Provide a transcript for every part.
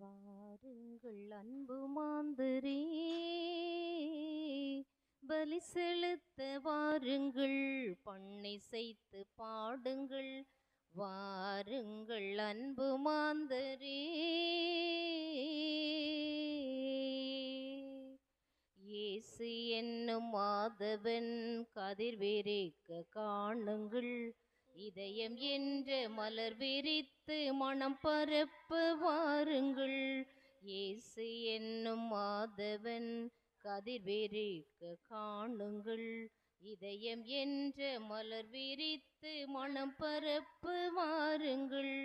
வாருங்கள் அன்பு மாந்தரே, பலி செலுத்த வாருங்கள், பண்ணை செய்து பாடுங்கள். வாருங்கள் அன்பு மாந்தரே, இயேசு என்னும் மாதவன் கதிர்வேறிக்க காணுங்கள். இதயம் என்ற மலர் விரித்து மனம் பரப்ப வாருங்கள். இயேசு என்னும் மாதவன் கதிர்வேறிக்க காணுங்கள். இதயம் என்ற மலர் விரித்து மனம் பரப்ப வாருங்கள்.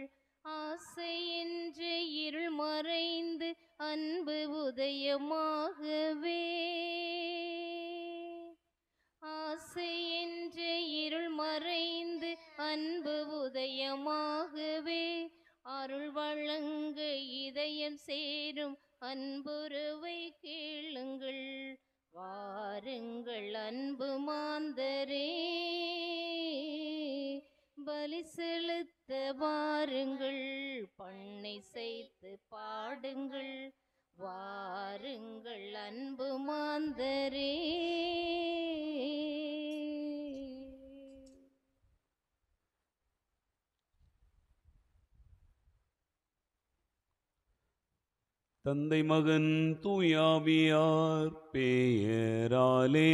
ஆசை என்ற இருள் மறைந்து அன்பு உதயமாகவே, ஆசை என்ற இருள் மறைந்து அன்பு உதயமாகவே, அருள் வழங்க இதயம் சேரும் அன்புறவை கேளுங்கள். வாருங்கள் அன்பு மாந்தரே, பலி செலுத்த வாருங்கள், பண்ணை செய்து பாடுங்கள். வாருங்கள் அன்பு மாந்தரே. தந்தை மகன் தூயாவியார் பெயராலே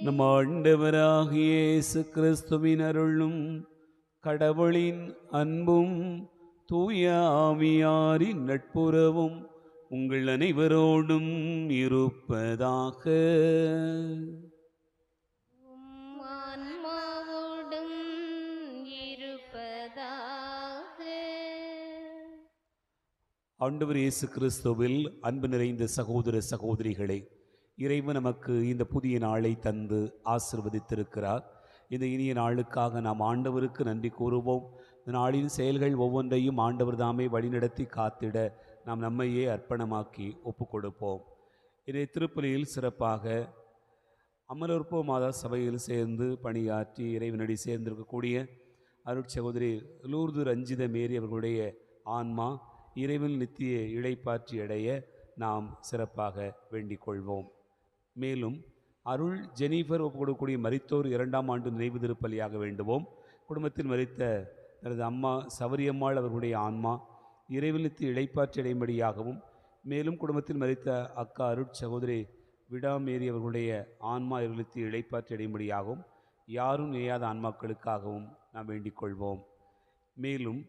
நம் ஆண்டவராகிய இயேசு கிறிஸ்துவின் அருளும் கடவுளின் அன்பும் தூய ஆவியாரின் நட்புறவும் உங்கள் அனைவரோடும் இருப்பதாக. ஆண்டவர் இயேசு கிறிஸ்துவில் அன்பு நிறைந்த சகோதர சகோதரிகளே, இறைவன் நமக்கு இந்த புதிய நாளை தந்து ஆசிர்வதித்திருக்கிறார். இந்த இனிய நாளுக்காக நாம் ஆண்டவருக்கு நன்றி கூறுவோம். இந்த நாளின் செயல்கள் ஒவ்வொன்றையும் ஆண்டவர் தாமே வழிநடத்தி காத்திட நாம் நம்மையே அர்ப்பணமாக்கி ஒப்பு கொடுப்போம். இதை திருப்பலியில் சிறப்பாக அமலோற்போ மாதா சபையில் சேர்ந்து பணியாற்றி இறைவனடி சேர்ந்திருக்கக்கூடிய அருட்சகோதரி லூர்து ரஞ்சித மேரி அவர்களுடைய ஆன்மா இறைவன் நித்திய இளைப்பாற்றி அடைய நாம் சிறப்பாக வேண்டிக் கொள்வோம். மேலும் அருள் ஜெனிஃபர் ஒப்புக்கொடுக்கக்கூடிய மரித்தோர் 2ஆம் ஆண்டு நினைவு திருப்பலியாக வேண்டுவோம். குடும்பத்தில் மரித்த தனது அம்மா சவரியம்மாள் அவர்களுடைய ஆன்மா இறைவன் நித்திய இளைப்பாற்றி அடையும்படியாகவும், மேலும் குடும்பத்தில் மரித்த அக்கா அருட்சகோதரி விடாமேரி அவர்களுடைய ஆன்மா இறைவன் நித்திய இளைப்பாற்றி அடையும்படியாகவும், யாரும் நினையாத ஆன்மாக்களுக்காகவும் நாம் வேண்டிக் கொள்வோம். மேலும்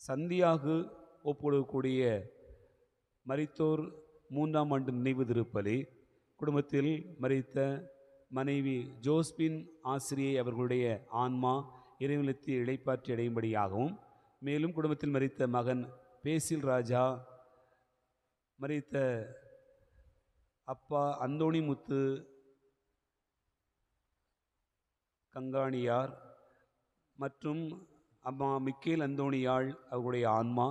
சந்தியாக ஒப்புக்கொடுக்கக்கூடிய மரித்தோர் 3ஆம் ஆண்டு நினைவு திருப்பலி, குடும்பத்தில் மரித்த மனைவி ஜோஸ்பின் ஆசிரியை அவர்களுடைய ஆன்மா இறைவனத்தில் இளைப்பாற்றி அடையும்படியாகவும், மேலும் குடும்பத்தில் மரித்த மகன் பேசில் ராஜா, மரித்த அப்பா அந்தோணிமுத்து கங்காணியார் மற்றும் அம்மா மிக்கேல் அந்தோணியாள் அவர்களுடைய ஆன்மா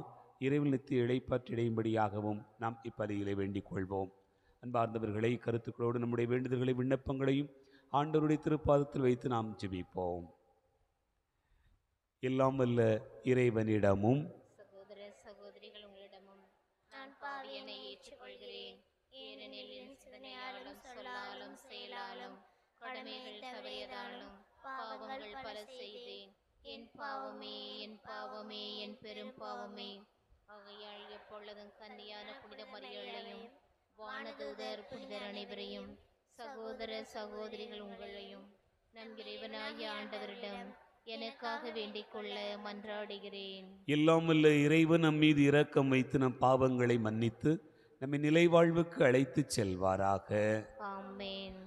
இறைவன் நித்திய இளைப்பாற்றி அடையும்படியாகவும் நாம் இப்பலியிலே வேண்டிக் கொள்வோம். அன்பார்ந்தவர்களை, கருத்துக்களோடு நம்முடைய வேண்டுதல்களை விண்ணப்பங்களையும் ஆண்டவருடைய திருப்பாதத்தில் வைத்து நாம் ஜெபிப்போம். எல்லாம் வல்ல இறைவனிடமும் சகோதர சகோதரிகள் உங்களிடமும் நான் பாவியனை ஏற்றுக்கொள்கிறேன். ஏனெனில் என் சிந்தனையாலும் சொல்லாலும் செயலாலும் கடமைகள் தவறியதாலும் பாவங்கள் பல செய்தேன். என் பாவமே, என் பாவமே, என் பெரும் பாவமே. ஆகையால் எப்பொழுதும் கன்னியான புனித மரியாளையும் வானதூதர் புனிதர் அனைவரையும் சகோதர சகோதரிகள் உங்களையும் நம் இறைவனாகிய ஆண்டவரிடம் எனக்காக வேண்டிக் கொள்ள மன்றாடுகிறேன். எல்லாம் வல்ல இறைவன் நம் மீது இரக்கம் வைத்து நம் பாவங்களை மன்னித்து நம்மை நிலைவாழ்வுக்கு அழைத்து செல்வாராக. ஆமென்.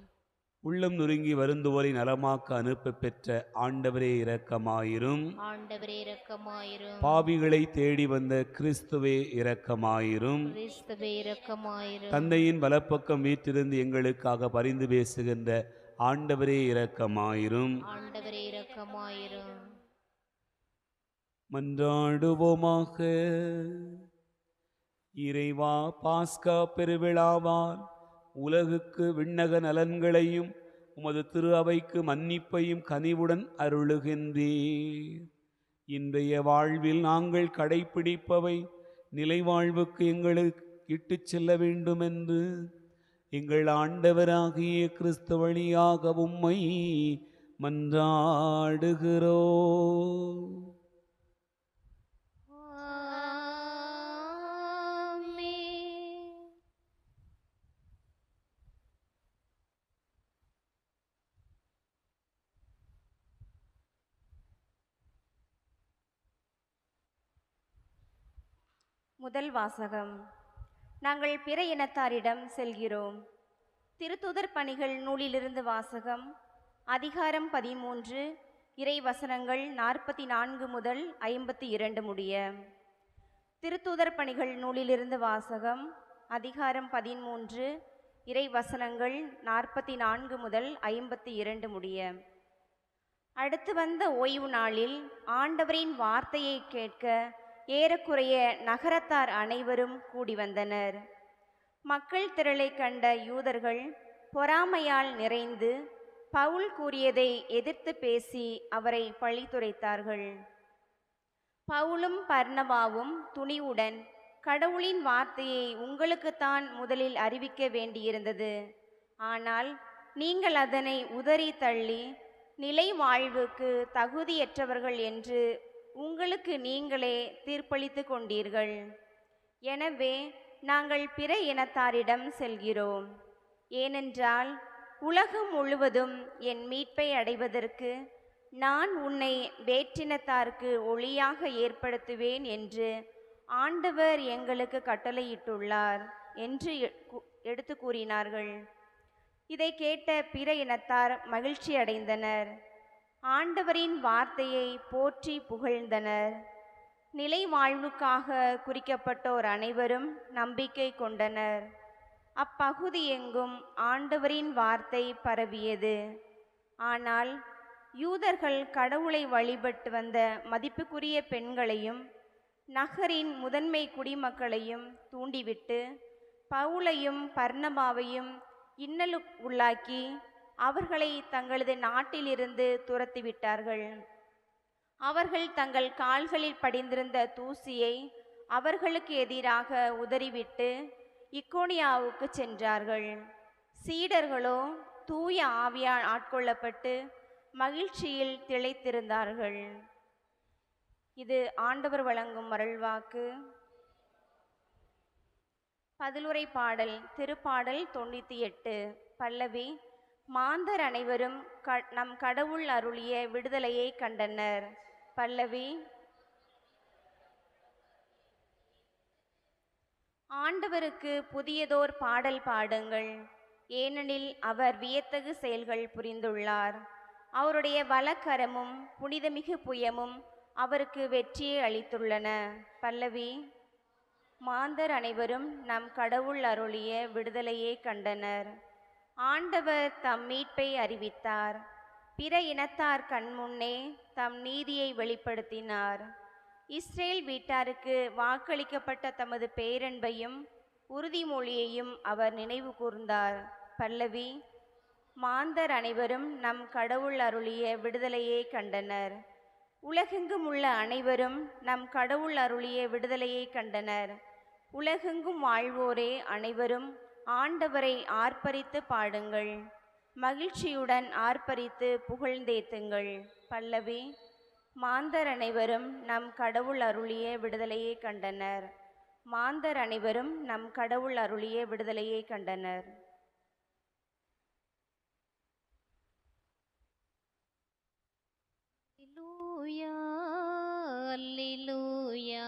உள்ளம் நொறுங்கி வருந்துவோரை நலமாக்க அனுப்ப பெற்ற ஆண்டவரே இரக்கமாயிரும். ஆண்டவரே இரக்கமாயிரும். பாவிகளை தேடி வந்த கிறிஸ்துவே இரக்கமாயிரும். கிறிஸ்துவே இரக்கமாயிரும். தந்தையின் வலப்பக்கம் வீற்றிருந்து எங்களுக்காக பரிந்து பேசுகின்ற ஆண்டவரே இரக்கமாயிரும். ஆண்டவரே இரக்கமாயிரும். மன்றாடுவோமாக. இறைவா, பாஸ்கா பெருவிழாவால் உலகுக்கு விண்ணக நலன்களையும் உமது திரு அவைக்கு மன்னிப்பையும் கனிவுடன் அருளுகின்றீர். இன்றைய வாழ்வில் நாங்கள் கடைப்பிடிப்பவை நிலை வாழ்வுக்கு எங்களுக்கு இட்டுச் செல்ல வேண்டுமென்று எங்கள் ஆண்டவராகிய கிறிஸ்து வழியாக உம்மை மன்றாடுகிறோ. முதல் வாசகம். நாங்கள் பிற இனத்தாரிடம் செல்கிறோம். திருத்தூதர் பணிகள் நூலிலிருந்து வாசகம். அதிகாரம் 13, இறை வசனங்கள் 44 முதல் 52 முடிய. திருத்தூதர் பணிகள் நூலிலிருந்து வாசகம். அதிகாரம் 13, இறை வசனங்கள் 44 முதல் 52 முடிய. அடுத்து வந்த ஓய்வு நாளில் ஆண்டவரின் வார்த்தையை கேட்க ஏறக்குறைய நகரத்தார் அனைவரும் கூடி வந்தனர். மக்கள் திரளை கண்ட யூதர்கள் பொறாமையால் நிறைந்து பவுல் கூறியதை எதிர்த்து பேசி அவரை பழித்துரைத்தார்கள். பவுலும் பர்னபாவும் துணிவுடன், கடவுளின் வார்த்தையை உங்களுக்குத்தான் முதலில் அறிவிக்க வேண்டியிருந்தது. ஆனால் நீங்கள் அதனை உதறி தள்ளி நிலை வாழ்வுக்கு தகுதியற்றவர்கள் என்று உங்களுக்கு நீங்களே தீர்ப்பளித்து கொண்டீர்கள். எனவே நாங்கள் பிற இனத்தாரிடம் செல்கிறோம். ஏனென்றால் உலகம் முழுவதும் என் மீட்பை அடைவதற்கு நான் உன்னை வேற்றினத்தாருக்கு ஒளியாக ஏற்படுத்துவேன் என்று ஆண்டவர் எங்களுக்கு கட்டளையிட்டுள்ளார் என்று எடுத்து கூறினார்கள். இதை கேட்ட பிற இனத்தார் மகிழ்ச்சி அடைந்தனர். ஆண்டவரின் வார்த்தையை போற்றி புகழ்ந்தனர். நிலை வாழ்வுக்காக குறிக்கப்பட்டோர் அனைவரும் நம்பிக்கை கொண்டனர். அப்பகுதி எங்கும் ஆண்டவரின் வார்த்தை பரவியது. ஆனால் யூதர்கள் கடவுளை வழிபட்டு வந்த மதிப்புக்குரிய பெண்களையும் நகரின் முதன்மை குடிமக்களையும் தூண்டிவிட்டு பவுலையும் பர்னபாவையும் இன்னலுக்குள்ளாக்கி அவர்களை தங்களது நாட்டிலிருந்து துரத்திவிட்டார்கள். அவர்கள் தங்கள் கால்களில் படிந்திருந்த தூசியை அவர்களுக்கு எதிராக உதறிவிட்டு இக்கோனியாவுக்கு சென்றார்கள். சீடர்களோ தூய ஆவியால் ஆட்கொள்ளப்பட்டு மகிழ்ச்சியில் திளைத்திருந்தார்கள். இது ஆண்டவர் வழங்கும் அருள்வாக்கு. பதிலுரை பாடல். திருப்பாடல் 98. பல்லவி. மாந்தர் அனைவரும் நம் கடவுள் அருளிய விடுதலையை கண்டனர். பல்லவி. ஆண்டவருக்கு புதியதோர் பாடல் பாடுங்கள், ஏனெனில் அவர் வியத்தகு செயல்கள் புரிந்துள்ளார். அவருடைய வலக்கரமும் புனிதமிகு புயமும் அவருக்கு வெற்றியை அளித்துள்ளன. பல்லவி. மாந்தர் அனைவரும் நம் கடவுள் அருளிய விடுதலையை கண்டனர். ஆண்டவர் தம் மீட்பை அறிவித்தார். பிற இனத்தார் கண்முன்னே தம் நீதியை வெளிப்படுத்தினார். இஸ்ரேல் வீட்டாருக்கு வாக்களிக்கப்பட்ட தமது பேரன்பையும் உறுதிமொழியையும் அவர் நினைவு கூர்ந்தார். பல்லவி. மாந்தர் அனைவரும் நம் கடவுள் அருளிய விடுதலையை கண்டனர். உலகெங்கும் உள்ள அனைவரும் நம் கடவுள் அருளிய விடுதலையை கண்டனர். உலகெங்கும் வாழ்வோரே அனைவரும் ஆண்டவரை ஆர்ப்பரித்து பாடுங்கள், மகிழ்ச்சியுடன் ஆர்ப்பரித்து புகழ்ந்தேத்துங்கள். பல்லவி. மாந்தர் அனைவரும் நம் கடவுள் அருளிய விடுதலையை கண்டனர். மாந்தர் அனைவரும் நம் கடவுள் அருளிய விடுதலையை கண்டனர். அல்லேலூயா,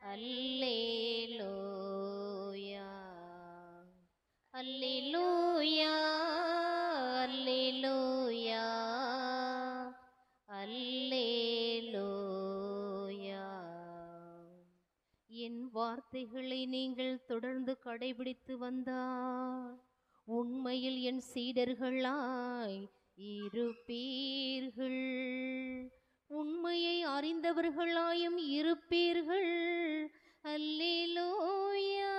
அல்லேலூயா, அல்லேலூயா, அல்லேலூயா, அல்லேலூயா. என் வார்த்தைகளை நீங்கள் தொடர்ந்து கடைபிடித்து வந்தால் உண்மையில் என் சீடர்களாய் இருப்பீர்கள். உண்மையை அறிந்தவர்களாயும் இருப்பீர்கள். அல்லேலூயா,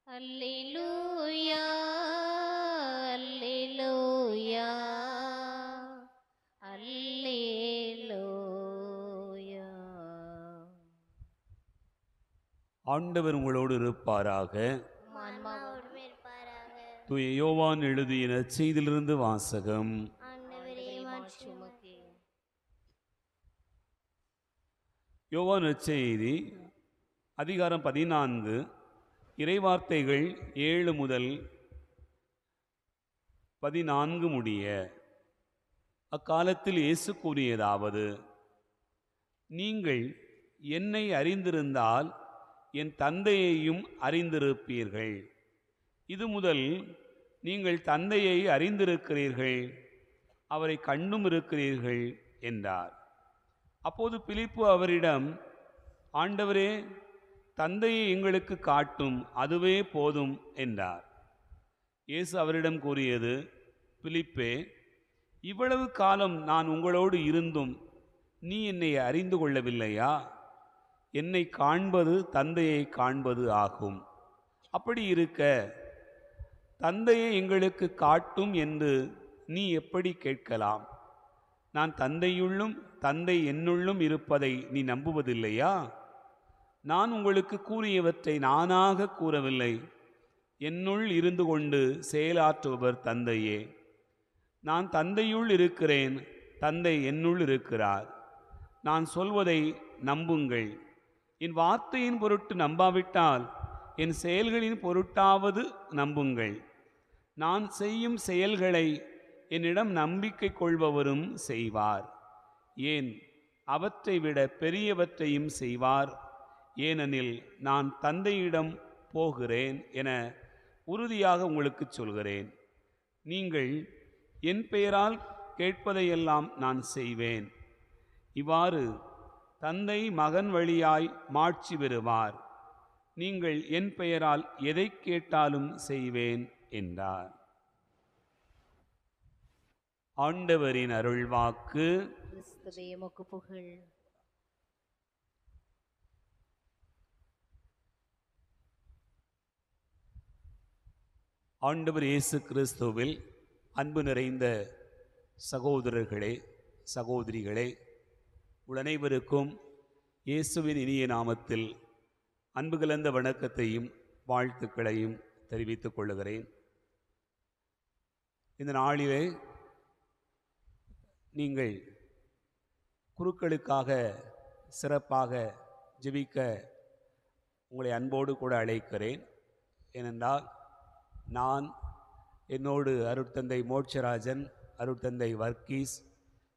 அல்லேலூயா. ஆண்டவர் உங்களோடு இருப்பாராக. உம் ஆன்மாவோடும் இருப்பாராக. தூய யோவான் எழுதிய நற்செய்தியிலிருந்து வாசகம். ஆண்டவரே மாட்சி உமக்கே. யோவான் நற்செய்தி அதிகாரம் 14 இறைவார்த்தைகள் 7 முதல் 14 முடிய. அக்காலத்தில் இயேசு கூறியதாவது: நீங்கள் என்னை அறிந்திருந்தால் என் தந்தையையும் அறிந்திருப்பீர்கள். இது முதல் நீங்கள் தந்தையை அறிந்திருக்கிறீர்கள், அவரை கண்டும் இருக்கிறீர்கள் என்றார். அப்போது பிலிப்பு அவரிடம், ஆண்டவரே, தந்தையை எங்களுக்கு காட்டும், அதுவே போதும் என்றார். இயேசு அவரிடம் கூறியது: பிலிப்பே, இவ்வளவு காலம் நான் உங்களோடு இருந்தும் நீ என்னை அறிந்து கொள்ளவில்லையா? என்னை காண்பது தந்தையை காண்பது ஆகும். அப்படி இருக்க தந்தையை எங்களுக்கு காட்டும் என்று நீ எப்படி கேட்கலாம்? நான் தந்தையுள்ளும் தந்தை என்னுள்ளும் இருப்பதை நீ நம்புவதில்லையா? நான் உங்களுக்கு கூறியவற்றை நானாக கூறவில்லை, என்னுள் இருந்து கொண்டு செயலாற்றுபவர் தந்தையே. நான் தந்தையுள் இருக்கிறேன், தந்தை என்னுள் இருக்கிறார். நான் சொல்வதை நம்புங்கள். என் வார்த்தையின் பொருட்டு நம்பாவிட்டால் என் செயல்களின் பொருட்டாவது நம்புங்கள். நான் செய்யும் செயல்களை என்னிடம் நம்பிக்கை கொள்பவரும் செய்வார். ஏன், அவற்றை விட பெரியவற்றையும் செய்வார். ஏனெனில் நான் தந்தையிடம் போகிறேன் என உறுதியாக உங்களுக்கு சொல்கிறேன். நீங்கள் என் பெயரால் கேட்பதையெல்லாம் நான் செய்வேன். இவ்வாறு தந்தை மகன் வழியாய் மாட்சி பெறுவார். நீங்கள் என் பெயரால் எதை கேட்டாலும் செய்வேன் என்றார். ஆண்டவரின் அருள்வாக்கு. கிறிஸ்துவே உமக்கு புகழ். ஆண்டவர் இயேசு கிறிஸ்துவில் அன்பு நிறைந்த சகோதரர்களே, சகோதரிகளே, அனைவருக்கும் இயேசுவின் இனிய நாமத்தில் அன்பு கலந்த வணக்கத்தையும் வாழ்த்துக்களையும் தெரிவித்துக் கொள்கிறேன். இந்த நாளிலே நீங்கள் குருக்களுக்காக சிறப்பாக ஜெபிக்க உங்களை அன்போடு கூட அழைக்கிறேன். ஏனென்றால் நான், என்னோடு அருட்தந்தை மோட்சராஜன், அருட்தந்தை வர்க்கீஸ்,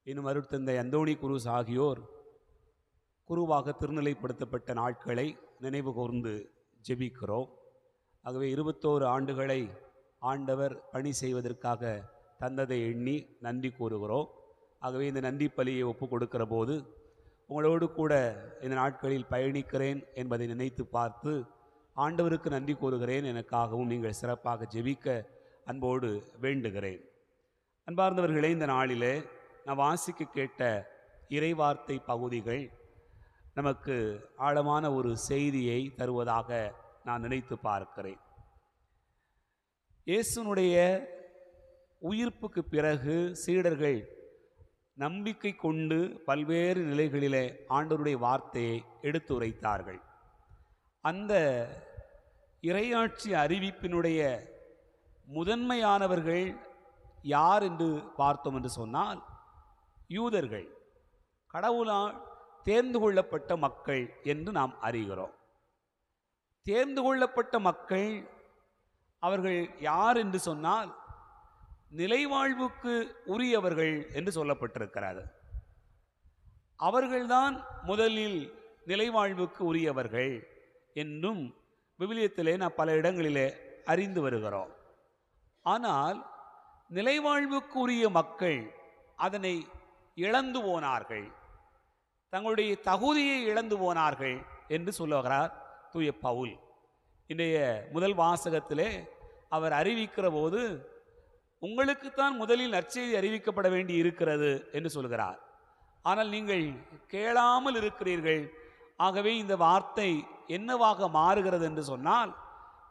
இன்னும் அருட்தந்தை அந்தோணி குருஸ் ஆகியோர் குருவாக திருநிலைப்படுத்தப்பட்ட நாட்களை நினைவு கூர்ந்து ஜெபிக்கிறோம். ஆகவே 21 ஆண்டுகளை ஆண்டவர் பணி செய்வதற்காக தந்ததை எண்ணி நன்றி கூறுகிறோம். ஆகவே இந்த நன்றி பலியை ஒப்பு கொடுக்கிற போது உங்களோடு கூட இந்த நாட்களில் பயணிக்கிறேன் என்பதை நினைத்து பார்த்து ஆண்டவருக்கு நன்றி கூறுகிறேன். எனக்காகவும் நீங்கள் சிறப்பாக ஜெபிக்க அன்போடு வேண்டுகிறேன். அன்பார்ந்தவர்களே, இந்த நாளிலே நான் வாசிக்க கேட்ட இறைவார்த்தை பகுதிகள் நமக்கு ஆழமான ஒரு செய்தியை தருவதாக நான் நினைத்து பார்க்கிறேன். இயேசுனுடைய உயிர்ப்புக்கு பிறகு சீடர்கள் நம்பிக்கை கொண்டு பல்வேறு நிலைகளிலே ஆண்டவருடைய வார்த்தையை எடுத்துரைத்தார்கள். அந்த இறையாட்சி அறிவிப்பினுடைய முதன்மையானவர்கள் யார் என்று பார்த்தோம் என்று சொன்னால், யூதர்கள், கடவுளால் தேர்ந்து கொள்ளப்பட்ட மக்கள் என்று நாம் அறிகிறோம். தேர்ந்து கொள்ளப்பட்ட மக்கள் அவர்கள் யார் என்று சொன்னால், நிலைவாழ்வுக்கு உரியவர்கள் என்று சொல்லப்பட்டிருக்கிறது. அவர்கள்தான் முதலில் நிலைவாழ்வுக்கு உரியவர்கள் என்றும் விவிலியத்திலே நாம் பல இடங்களிலே அறிந்து வருகிறோம். ஆனால் நிலைவாழ்வுக்கு உரிய மக்கள் அதனை இழந்து போனார்கள், தங்களுடைய தகுதியை இழந்து போனார்கள் என்று சொல்லுகிறார் தூய பவுல். இன்றைய முதல் வாசகத்திலே அவர் அறிவிக்கிற போது, உங்களுக்குத்தான் முதலில் நற்செய்தி அறிவிக்கப்பட வேண்டி இருக்கிறது என்று சொல்கிறார். ஆனால் நீங்கள் கேளாமல் இருக்கிறீர்கள். ஆகவே இந்த வார்த்தை என்னவாக மாறுகிறது என்று சொன்னால்,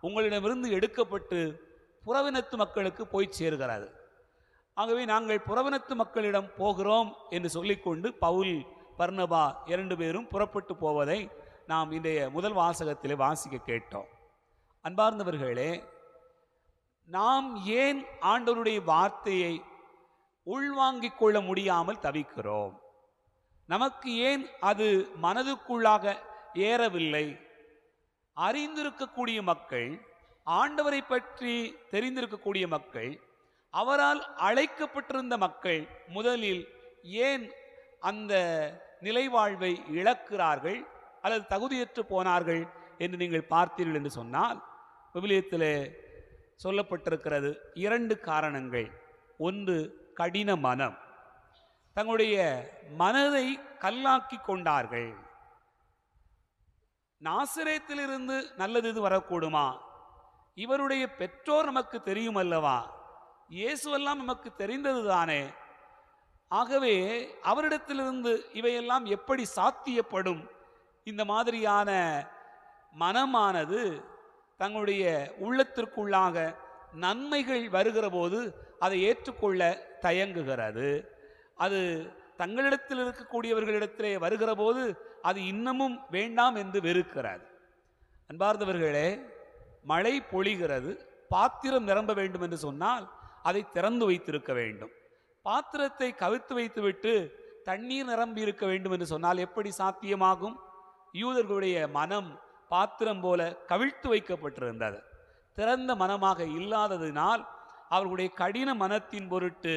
உங்களிடமிருந்து எடுக்கப்பட்டு புறவினத்து மக்களுக்கு போய் சேர்கிறது. ஆகவே நாங்கள் புறவினத்து மக்களிடம் போகிறோம் என்று சொல்லிக்கொண்டு பவுல், பர்னபா 2 பேரும் புறப்பட்டு போவதை நாம் இன்றைய முதல் வாசகத்திலே வாசிக்க கேட்டோம். அன்பார்ந்தவர்களே, நாம் ஏன் ஆண்டவருடைய வார்த்தையை உள்வாங்கிக் கொள்ள முடியாமல் தவிக்கிறோம்? நமக்கு ஏன் அது மனதுக்குள்ளாக ஏறவில்லை? அறிந்திருக்கக்கூடிய மக்கள், ஆண்டவரை பற்றி தெரிந்திருக்கக்கூடிய மக்கள், அவரால் அழைக்கப்பட்டிருந்த மக்கள் முதலில் ஏன் அந்த நிலைவாழ்வை இழக்கிறார்கள் அல்லது தகுதியற்று போனார்கள் என்று நீங்கள் பார்த்தீர்கள் என்று சொன்னால், விவிலியத்தில் சொல்லப்பட்டிருக்கிறது 2 காரணங்கள். ஒன்று, கடின மனம். தங்களுடைய மனதை கல்லாக்கி கொண்டார்கள். நாசரேத்திலிருந்து நல்லது இது வரக்கூடுமா? இவருடைய பெற்றோர் நமக்கு தெரியும் அல்லவா? இயேசுவெல்லாம் நமக்கு தெரிந்தது தானே. ஆகவே அவரிடத்திலிருந்து இவையெல்லாம் எப்படி சாத்தியப்படும்? இந்த மாதிரியான மனமானது தங்களுடைய உள்ளத்திற்குள்ளாக நன்மைகள் வருகிற போது அதை ஏற்றுக்கொள்ள தயங்குகிறது. அது தங்களிடத்தில் இருக்கக்கூடியவர்களிடத்திலே வருகிற போது அது இன்னமும் வேண்டாம் என்று வெறுக்கிறது. அன்பார்ந்தவர்களே, மழை பொழிகிறது, பாத்திரம் நிரம்ப வேண்டும் என்று சொன்னால் அதை திறந்து வைத்திருக்க வேண்டும். பாத்திரத்தை கவிழ்த்து வைத்துவிட்டு தண்ணீர் நிரம்பி இருக்க வேண்டும் என்று சொன்னால் எப்படி சாத்தியமாகும்? யூதர்களுடைய மனம் பாத்திரம் போல கவிழ்த்து வைக்கப்பட்டிருந்தது. திறந்த மனமாக இல்லாததினால் அவர்களுடைய கடின மனத்தின் பொருட்டு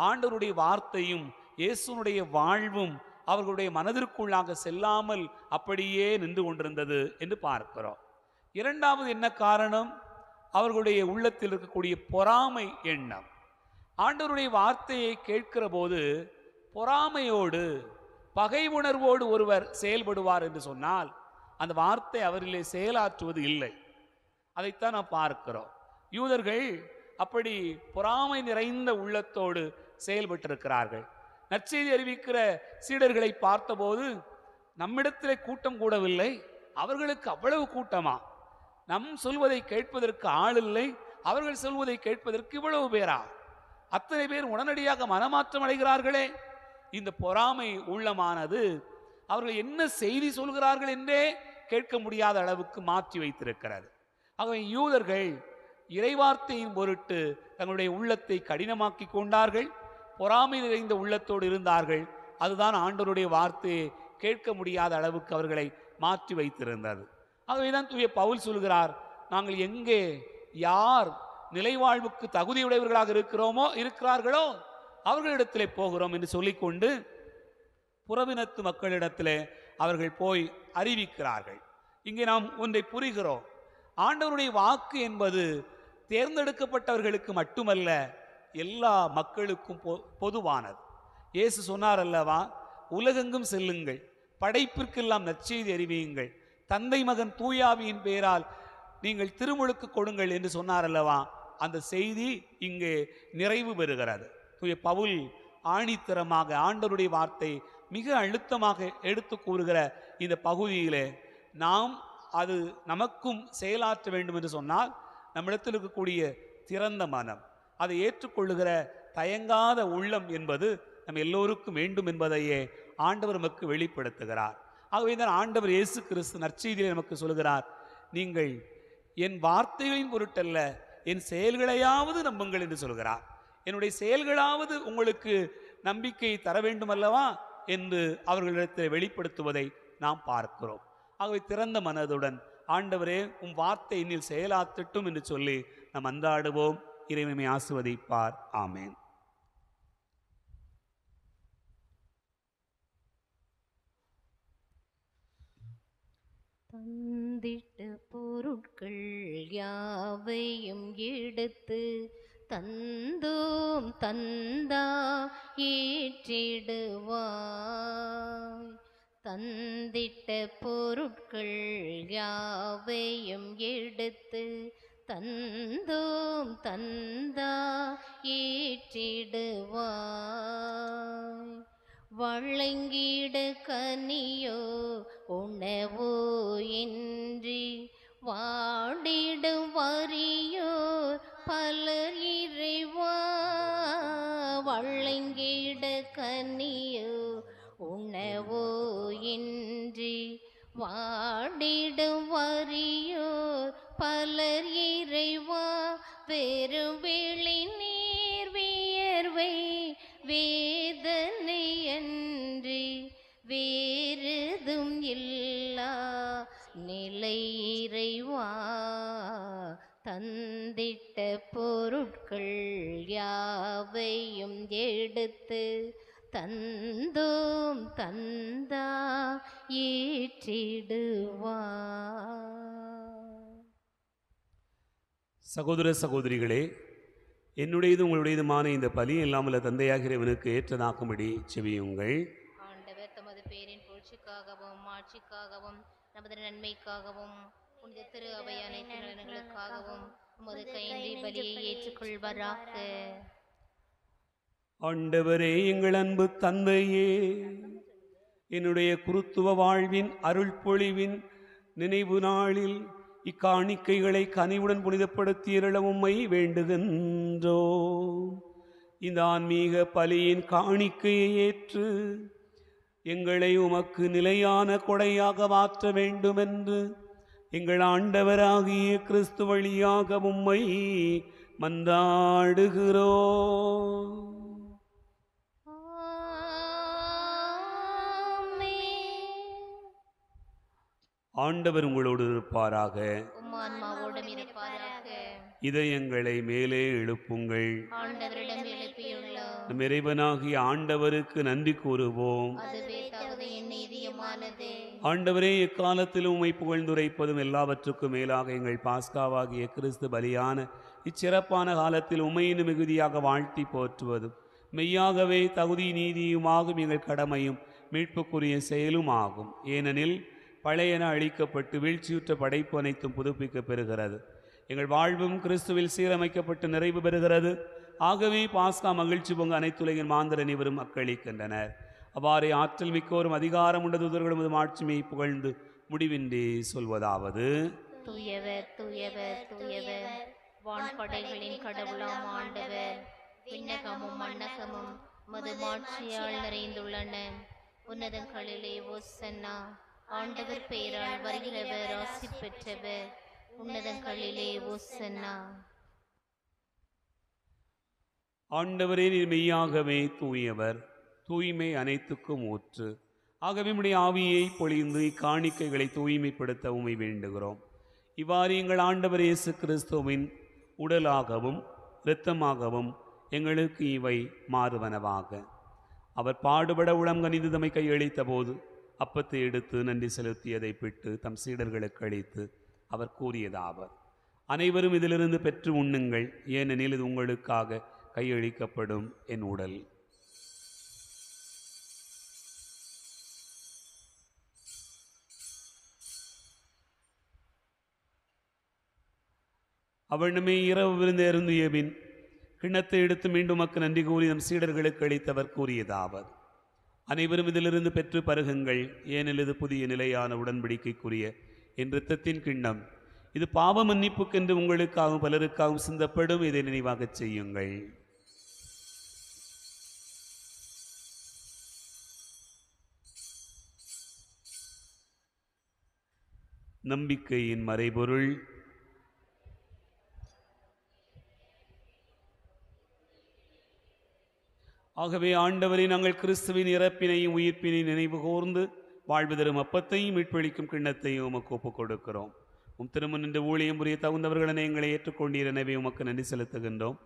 ஆண்டவருடைய வார்த்தையும் இயேசுனுடைய வாழ்வும் அவர்களுடைய மனதிற்குள்ளாக செல்லாமல் அப்படியே நின்று கொண்டிருந்தது என்று பார்க்கிறோம். இரண்டாவது என்ன காரணம்? அவர்களுடைய உள்ளத்தில் இருக்கக்கூடிய பொறாமை எண்ணம். ஆண்டவருடைய வார்த்தையை கேட்கிற போது பொறாமையோடு, பகை உணர்வோடு ஒருவர் செயல்படுவார் என்று சொன்னால் அந்த வார்த்தை அவரிலே செயலாற்றுவது இல்லை. அதைத்தான் நாம் பார்க்கிறோம். யூதர்கள் அப்படி பொறாமை நிறைந்த உள்ளத்தோடு செயல்பட்டிருக்கிறார்கள். நற்செய்தி அறிவிக்கிற சீடர்களை பார்த்தபோது நம்மிடத்திலே கூட்டம் கூடவில்லை, அவர்களுக்கு அவ்வளவு கூட்டமா? நம் சொல்வதை கேட்பதற்கு ஆள் இல்லை, அவர்கள் சொல்வதை கேட்பதற்கு இவ்வளவு பேரா? அத்தனை பேர் உடனடியாக மனமாற்றம் அடைகிறார்களே. இந்த பொறாமை உள்ளமானது அவர்கள் என்ன செய்தி சொல்கிறார்கள் என்றே கேட்க முடியாத அளவுக்கு மாற்றி வைத்திருக்கிறது. ஆகவே யூதர்கள் இறைவார்த்தையின் பொருட்டு தங்களுடைய உள்ளத்தை கடினமாக்கி கொண்டார்கள், பொறாமை நிறைந்த உள்ளத்தோடு இருந்தார்கள். அதுதான் ஆண்டவருடைய வார்த்தையை கேட்க முடியாத அளவுக்கு அவர்களை மாற்றி வைத்திருந்தது. ஆகவேதான் தூய பவுல் சொல்கிறார், நாங்கள் எங்கே யார் நிலைவாழ்வுக்கு தகுதியுடையவர்களாக இருக்கிறார்களோ அவர்களிடத்திலே போகிறோம் என்று சொல்லிக்கொண்டு புறவினத்து மக்களிடத்திலே அவர்கள் போய் அறிவிக்கிறார்கள். இங்கே நாம் ஒன்றை புரிகிறோம். ஆண்டவருடைய வாக்கு என்பது தேர்ந்தெடுக்கப்பட்டவர்களுக்கு மட்டுமல்ல, எல்லா மக்களுக்கும் பொதுவானது. இயேசு சொன்னார் அல்லவா, உலகெங்கும் செல்லுங்கள், படைப்பிற்கெல்லாம் நற்செய்தி அறிவியுங்கள், தந்தை மகன் தூயாவியின் பெயரால் நீங்கள் திருமுழுக்கு கொடுங்கள் என்று சொன்னார் அல்லவா. அந்த செய்தி இங்கே நிறைவு பெறுகிறது. தூய பவுல் ஆணித்தரமாக ஆண்டவருடைய வார்த்தை மிக அழுத்தமாக எடுத்து கூறுகிற இந்த பகுதியிலே நாம் அது நமக்கும் செயலாற்ற வேண்டும் என்று சொன்னால் நம்மிடத்தில் இருக்கக்கூடிய திறந்த மனம், அதை ஏற்றுக்கொள்ளுகிற தயங்காத உள்ளம் என்பது நம் எல்லோருக்கும் வேண்டும் என்பதையே ஆண்டவர் நமக்கு வெளிப்படுத்துகிறார். ஆகவே தான் ஆண்டவர் இயேசு கிறிஸ்து நற்செய்தியிலே நமக்கு சொல்கிறார், நீங்கள் என் வார்த்தைகளின் பொருட்டல்ல என் செயல்களையாவது நம்புங்கள் என்று சொல்கிறார். என்னுடைய செயல்களாவது உங்களுக்கு நம்பிக்கை தர வேண்டும் அல்லவா என்று அவர்களிடத்தில் வெளிப்படுத்துவதை நாம் பார்க்கிறோம். ஆகவே திறந்த மனதுடன் ஆண்டவரே உம் வார்த்தை என்னில் செயலாற்றட்டும் என்று சொல்லி நாம் அன்றாடுவோம். இறைவனை ஆசீர்வதிப்பார். ஆமேன். தந்திட்ட பொருட்கள் யாவையும் எடுத்து தந்தோம் தந்தா ஏற்றிடுவாய். தந்திட்ட பொருட்கள் யாவையும் எடுத்து தந்தோம் தந்தா ஏற்றிடுவாய். வழங்கிட கனியோ உணவோ இன்றி வாடிடும் வறியோர் பலர் இறைவா. வழங்கிட கனியோ உணவோ இன்றி வாடிடும் இறைவா பெருவெளி நீர் வியர்வை வேதனை அன்றி வேறுதும் இல்லா நிலை இறைவா தந்திட்ட பொருட்கள் யாவையும் எடுத்து தந்தோம் தந்தா ஏற்றிடுவா. சகோதர சகோதரிகளே, என்னுடையது உங்களுடையதுமான இந்த பலி எல்லாமல்ல தந்தையாகிறவனுக்கு ஏற்றதாக்கும்படி செவியுங்கள். ஆண்டவர் தமது பேரின் புகழ்ச்சிக்காகவும் ஆட்சிக்காகவும் நமது நன்மைக்காகவும் புனித திரு அவை அனைத்து நலன்களுக்காகவும் உமது கையின்றி பலியை ஏற்றுக்கொள்வாராக. ஆண்டவரே, எங்கள் அன்பு தந்தையே, என்னுடைய குருத்துவ வாழ்வின் அருள் பொழிவின் நினைவு நாளில் இக்காணிக்கைகளை கனிவுடன் புனிதப்படுத்தியருள உம்மை வேண்டுகின்றோ. இந்த ஆன்மீக பலியின் காணிக்கையை ஏற்று எங்களை உமக்கு நிலையான கொடையாக மாற்ற வேண்டுமென்று எங்கள் ஆண்டவராகிய கிறிஸ்து வழியாக உம்மை மன்றாடுகிறோ. ஆண்டவர் உங்களோடு இருப்பாராக. இதயங்களை மேலே எழுப்புங்கள். நம் இறைவனாகிய ஆண்டவருக்கு நன்றி கூறுவோம். ஆண்டவரே, எக்காலத்திலும் உம்மை புகழ்ந்துரைப்பதும் எல்லாவற்றுக்கும் மேலாக எங்கள் பாஸ்காவாகிய கிறிஸ்து பலியான இச்சிறப்பான காலத்தில் உம்மையின் மிகுதியாக வாழ்த்தி போற்றுவதும் மெய்யாகவே தகுதி நீதியுமாகும் எங்கள் கடமையும் மீட்புக்குரிய செயலும் ஆகும். ஏனெனில் பழையன அழிக்கப்பட்டு வீழ்ச்சியுற்ற படைப்பு அனைத்தும் புதுப்பிக்க பெறுகிறது. எங்கள் வாழ்வும் கிறிஸ்துவில் சீரமைக்கப்பட்டு நிறைவு பெறுகிறது. ஆகவே பாஸ்கா மகிழ்ச்சி பொங்க அனைத்துலகின் மாந்தர் அனைவரும் அக்களிக்கின்றனர். அவ்வாறே ஆற்றல் மிக்கோரும் அதிகாரம் உண்ட தூதர்களும் ஆட்சிமையை புகழ்ந்து முடிவின்றி சொல்வதாவது: தூயவர் தூயவர் தூயவர், வான்படைகளின் கடவுளாம் ஆண்டவர். விண்ணகமும் மண்ணகமும் மது மாட்சியால் நிறைந்துள்ளன. உன்னதங்களிலே ஓசன்னா. ஆண்டவர் பெயரால் வருகிறவர் ஆசி பெற்றவர். உன்னதங்களிலே ஓசன்னா. ஆண்டவரே, நீர் மெய்யாகவே தூயவர், தூய்மை அனைத்துக்கும் ஊற்று. ஆகவே உம்முடைய ஆவியை பொழிந்து இக்காணிக்கைகளை தூய்மைப்படுத்த உம்மை வேண்டுகிறோம். இவ்வாறு எங்கள் ஆண்டவர் இயேசு கிறிஸ்துவின் உடலாகவும் இரத்தமாகவும் எங்களுக்கு இவை மாறுவனவாக. அவர் பாடுபட உளம் கனிந்து தம்மை கையளித்த போது அப்பத்தை எடுத்து நன்றி செலுத்தியதை பிட்டு தம் சீடர்களுக்கு அளித்து அவர் கூறியதாவர்: அனைவரும் இதிலிருந்து பெற்று உண்ணுங்கள், ஏனெனில் இது உங்களுக்காக கையளிக்கப்படும் என் உடல். அவனுமே இரவு விருந்து அருந்திய பின் கிண்ணத்தை எடுத்து மீண்டும் மக்கு நன்றி கூறி நம் சீடர்களுக்கு அளித்தவர் கூறியதாவர்: அனைவரும் இதிலிருந்து பெற்று பருகுங்கள், ஏனெனில் இது புதிய நிலையான உடன்படிக்கைக்குரிய என் இரத்தத்தின் கிண்ணம். இது பாவ மன்னிப்புக்கென்று உங்களுக்காகவும் பலருக்காகவும் சிந்தப்படும். இதை நினைவாகச் செய்யுங்கள். நம்பிக்கையின் மறைபொருள். ஆகவே ஆண்டவரை, நாங்கள் கிறிஸ்துவின் இறப்பினையும் உயிர்ப்பினையும் நினைவு கூர்ந்து வாழ்வு தரும் அப்பத்தையும் மீட்பளிக்கும் கிண்ணத்தையும் உமக்கு ஒப்புக் கொடுக்கிறோம். திருமண நின்று ஊழியம் புரிய தகுந்தவர்களென எங்களை ஏற்றுக்கொண்டீர். எனவே உமக்கு நன்றி செலுத்துகின்றோம்.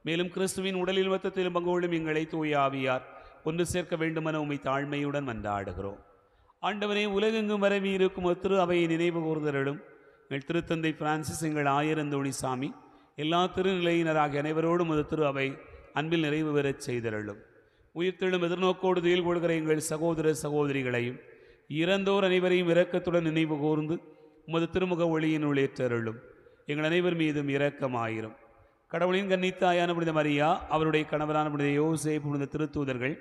மேலும் கிறிஸ்துவின் உடலில் மொத்தத்திலும் பங்கோடும் எங்களை தூய ஆவியார் ஒன்று சேர்க்க வேண்டுமென உம்மை தாழ்மையுடன் மன்றாடுகிறோம். ஆண்டவரே, உலகெங்கும் வரவி இருக்கும் திரு அவையை நினைவு கூர்ந்தருளும். எங்கள் திருத்தந்தை பிரான்சிஸ், எங்கள் ஆயரந்தோணி சாமி, எல்லா திருநிலையினராகிய அனைவரோடும் ஒரு திரு அவை அன்பில் நிறைவு பெறச் செய்தருளும். உயிர்த்தெழும் எதிர்நோக்கோடு துயில் கொள்கிற எங்கள் சகோதர சகோதரிகளையும் இறந்தோர் அனைவரையும் இரக்கத்துடன் நினைவு கூர்ந்து உமது திருமுக ஒளியினுள் ஏற்றருளும். எங்கள் அனைவர் மீதும் இரக்கமாயிரும். கடவுளின் கன்னித்தாயான புனித மரியா, அவருடைய கணவரான புனித யோசேப்பு, புனித திருத்தூதர்கள்,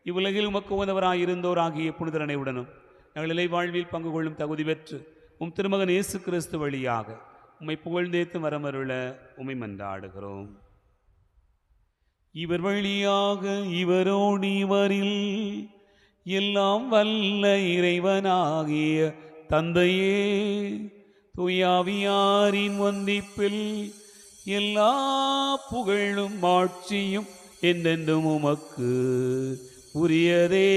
இவ்வுலகில் உமக்கு உகந்தவராயிருந்தோர் ஆகிய புனிதர் அனைவருடனும் நாங்கள் இலை வாழ்வில் பங்கு கொள்ளும் தகுதி பெற்று உம் திருமகன் இயேசு கிறிஸ்து வழியாக உம்மை புகழ்ந்தேத்து வரமருள உம்மை மன்றாடுகிறோம். இவர் வழியாக இவரோடு இவரில் எல்லாம் வல்ல இறைவனாகிய தந்தையே, தூயாவியாரின் ஒன்றிப்பில் எல்லா புகழும் ஆட்சியும் என்றென்றும் உமக்கு உரியதே.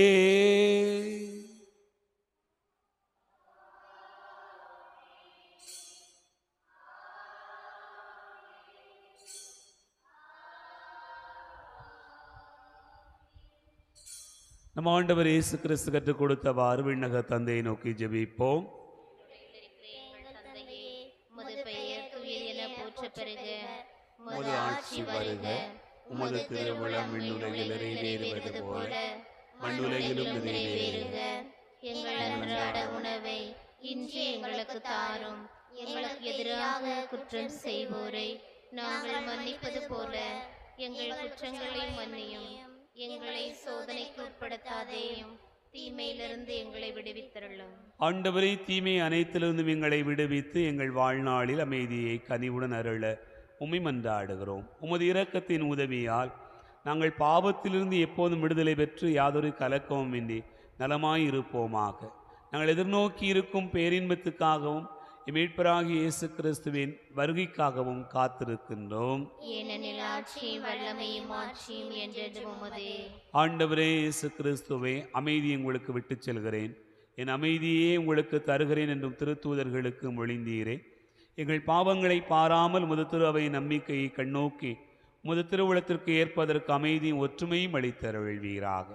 நம் ஆண்டவர் இயேசு கிறிஸ்து கற்றுக் கொடுத்தவாறு விண்ணக தந்தையை நோக்கி ஜெபிப்போம். உமது பெயர் தூயது என போற்றப் பெறுக. உமது ஆட்சி வருக. உமது திருவுளம் விண்ணுலகில் நிறைவேறுவது போல மண்ணுலகிலும் நிறைவேறுக. எங்கள் அன்றாட உணவை இன்று எங்களுக்கு தாரும். எங்களுக்கு எதிராக குற்றம் செய்வோரை நாங்கள் மன்னிப்பது போல எங்கள் குற்றங்களை மன்னியும். எங்களை சோதனைக்கு உட்படுத்தாதேயும், தீமையிலிருந்து எங்களை விடுவித்தருளும். ஆண்டவரே, தீமை அனைத்திலிருந்தும் எங்களை விடுவித்து எங்கள் வாழ்நாளில் அமைதியை கனிவுடன் அருள உம்மை மன்றாடுகிறோம். உமது இரக்கத்தின் உதவியால் நாங்கள் பாவத்திலிருந்து எப்போதும் விடுதலை பெற்று யாதொரு கலக்கமும் இன்றி நலமாயிருப்போமாக. நாங்கள் எதிர்நோக்கி இருக்கும் பேரின்பத்துக்காகவும் மீட்பராகிய இயேசு கிறிஸ்துவின் வருகைக்காகவும் காத்திருக்கின்றோம். ஏனெனில் ஆட்சியும் வல்லமையும் ஆட்சியும் என்றென்றும் உமதே. ஆண்டவரே இயேசு கிறிஸ்துவே, அமைதி உங்களுக்கு விட்டுச் செல்கிறேன், என் அமைதியே உங்களுக்கு தருகிறேன் என்றும் திருத்தூதர்களுக்கு மொழிந்தீரே. எங்கள் பாவங்களை பாராமல் உமது திரு அவை நம்பிக்கையை கண்ணோக்கி உமது திருவுளத்திற்கு ஏற்பதற்கு அமைதியும் ஒற்றுமையும் அளித்தருள்வீராக.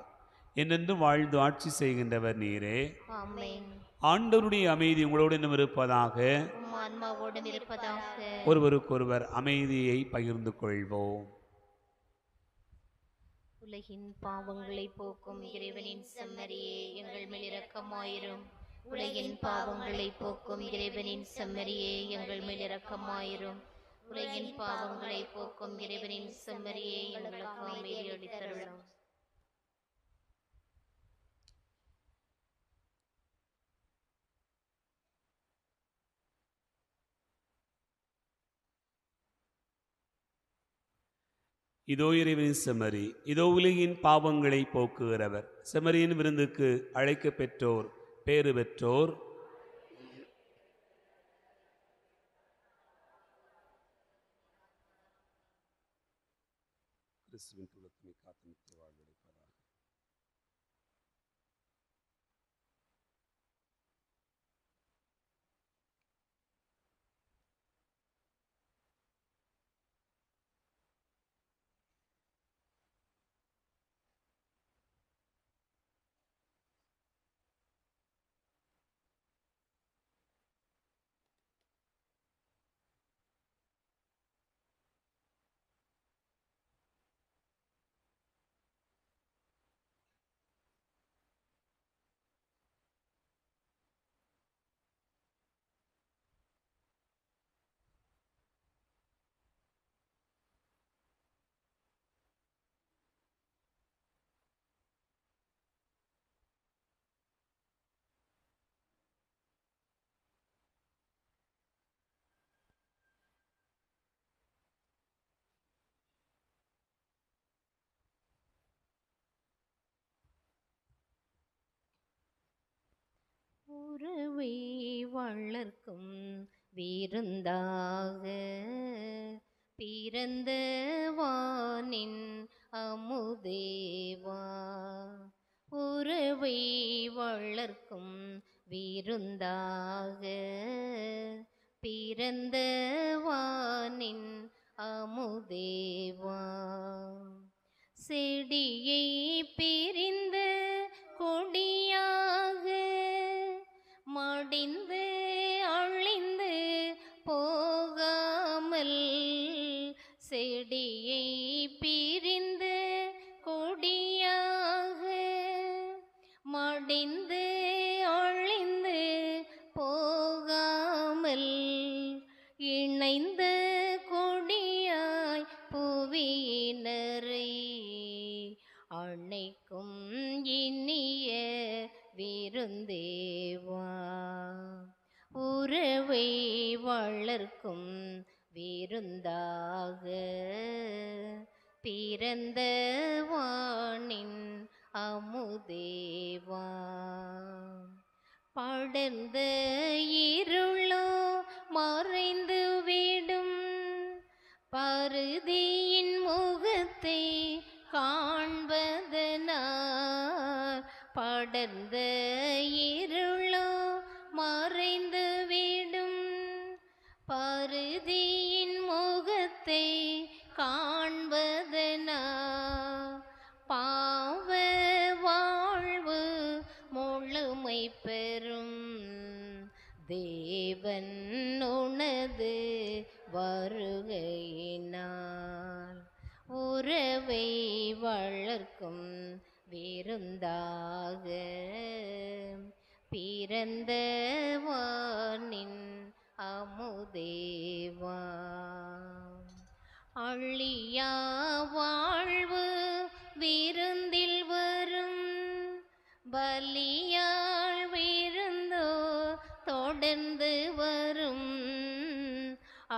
என்றென்றும் வாழ்ந்து ஆட்சி செய்கின்றவர் நீரே. ஆமென். ஆண்டவருடைய அமைதி உங்களோடு இன்னும் இருப்பதாக. உம் ஆன்மாவோடும் இருப்பதாக. ஒருவருக்கொருவர் அமைதியை பகிர்ந்து கொள்வோம். உலகின் பாவங்களை போக்கும் இறைவனின் செம்மறியே, எங்கள் மேல் இரக்கமாயிரும். உலகின் பாவங்களை போக்கும் இறைவனின் செம்மறியே, எங்கள் மேல் இரக்கமாயிரும். உலகின் பாவங்களை போக்கும் இறைவனின் செம்மறியே, எங்களுக்கு அமைதி அளித்தருளும். இதோ இறைவனின் செம்மறி, இதோ உலகின் பாவங்களை போக்குகிறவர். செம்மறியின் விருந்துக்கு அழைக்க பெற்றோர் பேறு பெற்றோர். கிறிஸ்துவின் துளத்துமை காத்து நித்திய வாழ்வளிப்பதாக. உறவை வளர்க்கும் விருந்தாக பிறந்த வானின் அமுதேவா. உறவை வளர்க்கும் விருந்தாக பிறந்த வானின் அமுதேவா. செடியை பிரிந்த கொடியாக மடிந்து அழிந்து போகாமல், செடியை பிரிந்து கொடியாக மடிந்து அழிந்து போகாமல், இணைந்த கொடியாய் புவியினரை அணைக்கும் இனிய விருந்தேவா. உறவை வளர்க்கும் விருந்தாக பிறந்த வானின் அமுதேவா. படர்ந்த இருளோ மறைந்து விடும். பருதியின் முகத்தை காண்பதனால் படர்ந்த இருளோ மறைந்து விடும். பருதியின் முகத்தை காண்பதனால் பாவ வாழ்வு முழுமை பெறும். தேவன் உனது வருகையினால் உறவை வளர்க்கும் விருந்தாக பிறந்த வானின் அமுதேவா. அழியா வாழ்வு விருந்தில் வரும். பலியால் விருந்தோ தொடர்ந்து வரும்.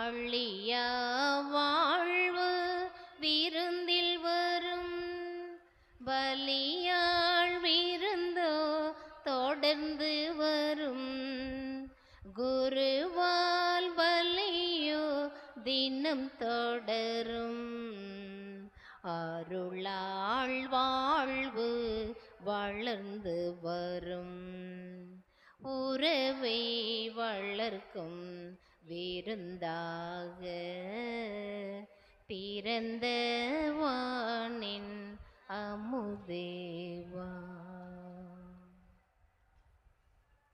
அழியா வாழ்வு விருந்தில் வரும். பலியால் விருந்தோ தொடர்ந்து வரும். குருவால் பலியோ தினம் தொடரும். அருளால் வாழ்வு வளர்ந்து வரும். உறவை வளர்க்கும் விருந்தாக பிறந்த வானின் அமுதேவா.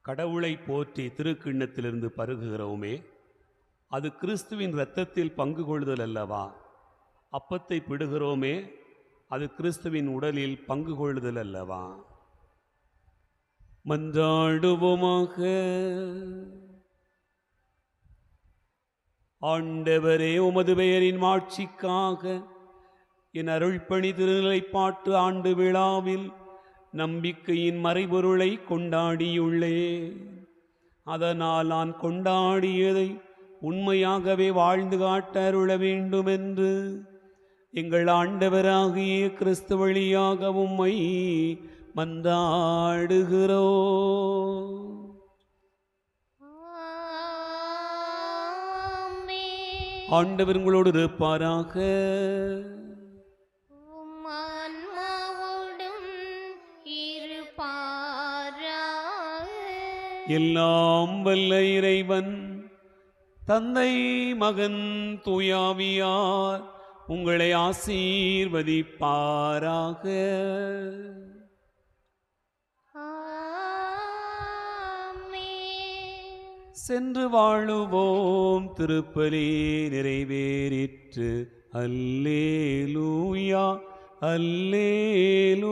கடவுளை போற்றி திருக்கிண்ணத்திலிருந்து பருகுகிறோமே, அது கிறிஸ்துவின் இரத்தத்தில் பங்கு கொள்ளுதல் அல்லவா? அப்பத்தை பிடுகிறோமே, அது கிறிஸ்துவின் உடலில் பங்கு கொள்ளுதல் அல்லவா? மன்றாடுவோமாக. ஆண்டவரே, உமது பெயரின் மாட்சிக்காக என் அருள்பணி திருநிலைப்பாட்டு ஆண்டு விழாவில் நம்பிக்கையின் மறைபொருளை கொண்டாடியுள்ளேன். அதனால் நான் கொண்டாடியதை உண்மையாகவே வாழ்ந்து காட்ட அருள வேண்டுமென்று எங்கள் ஆண்டவராகிய கிறிஸ்து வழியாக உம்மை மன்றாடுகிறோம். ஆண்டவர் உங்களோடு இருப்பாராக. எல்லாம் வல்ல இறைவன் தந்தை, மகன், தூயாவியார் உங்களை ஆசீர்வதிப்பாராக. சென்று வாழுவோம். திருப்பலி நிறைவேறிற்று. அல்லேலூயா, அல்லேலூயா.